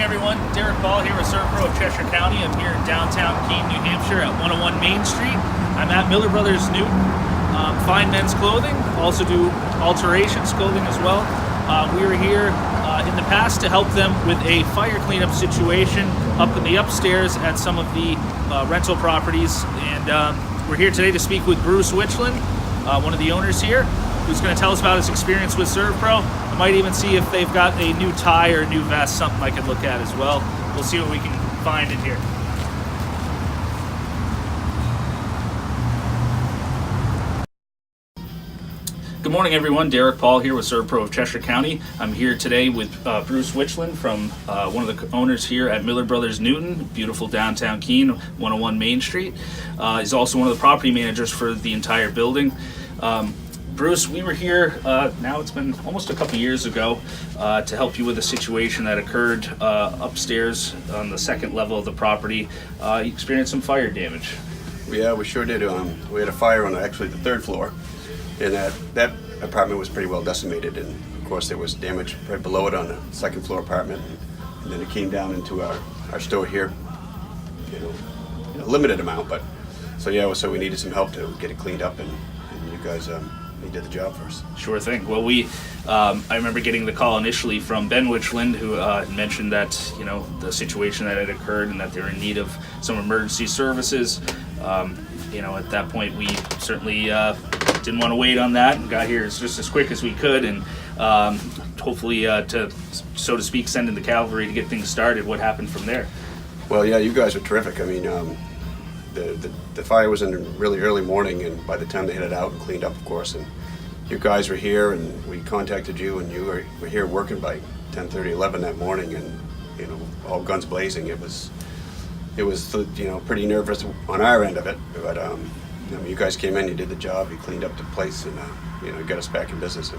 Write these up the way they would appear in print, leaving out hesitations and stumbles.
morning, everyone. Derek Ball here with ServPro of Cheshire County. I'm here in downtown Keene, New Hampshire at 101 Main Street. I'm at Miller Brothers Newton. Fine men's clothing, also do alterations clothing as well. We were here in the past to help them with a fire cleanup situation up in the upstairs at some of the rental properties. And we're here today to speak with Bruce Wichland, one of the owners here, who's going to tell us about his experience with ServPro. I might even see if they've got a new tie or a new vest, something I could look at as well. We'll see what we can find in here. Good morning, everyone. Derek Paul here with ServPro of Cheshire County. I'm here today with Bruce Wichland from one of the owners here at Miller Brothers Newton, beautiful downtown Keene, 101 Main Street. He's also one of the property managers for the entire building. Bruce, we were here, now it's been almost a couple years ago, to help you with a situation that occurred upstairs on the second level of the property. You experienced some fire damage. Yeah, we sure did. We had a fire on actually the third floor, and that apartment was pretty well decimated, and of course there was damage right below it on the second floor apartment, and then it came down into our store here, in a limited amount, but so we needed some help to get it cleaned up, and you guys you did the job for us. Sure thing. Well, I remember getting the call initially from Ben Wichland, who mentioned that the situation that had occurred and that they were in need of some emergency services. At that point, we certainly didn't want to wait on that and got here just as quick as we could, and hopefully to, so to speak, send in the cavalry to get things started. What happened from there? Well, yeah, you guys are terrific. I mean, the fire was in the really early morning, and by the time they had it out and cleaned up, of course, and you guys were here, and we contacted you, and you were here working by 10:30, 11 that morning, and all guns blazing. It was pretty nervous on our end of it, but you guys came in, you did the job, you cleaned up the place, and got us back in business,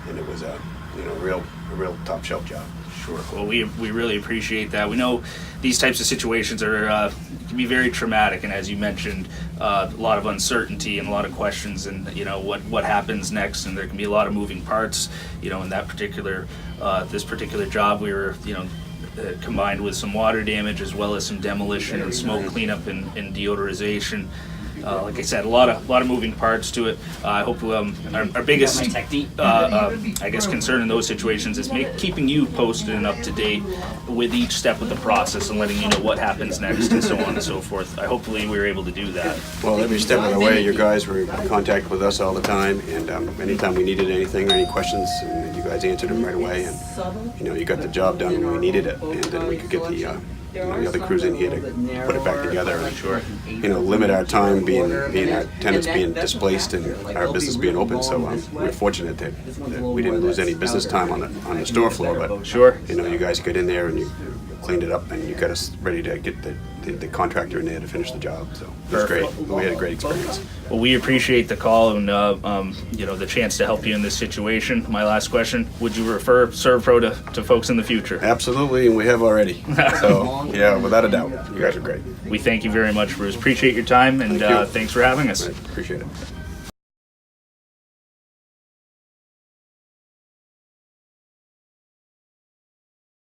and it was a real top shelf job. Sure. Well, we really appreciate that. We know these types of situations are can be very traumatic, and as you mentioned, a lot of uncertainty and a lot of questions, and what happens next, and there can be a lot of moving parts. In that particular this particular job, we were combined with some water damage as well as some demolition and smoke cleanup and deodorization. Like I said, a lot of moving parts to it. I hope our biggest, concern in those situations is keeping you posted and up to date with each step of the process and letting you know what happens next and so on and so forth. Hopefully we were able to do that. Well, every step of the way, you guys were in contact with us all the time, and anytime we needed anything or any questions, and you guys answered them right away, and you got the job done when we needed it, and then we could get the other crews in here to put it back together and limit our time being our tenants being displaced and our business being open. So we're fortunate that we didn't lose any business time on the store floor, but sure, you guys got in there and you cleaned it up and you got us ready to get the contractor in there to finish the job. So it was great. We had a great experience. Well, we appreciate the call and the chance to help you in this situation. My last question: would you refer ServPro to folks in the future? Absolutely, and we have already. So yeah, without a doubt, you guys are great. We thank you very much, Bruce. Appreciate your time, and thanks for having us. Right. Appreciate it.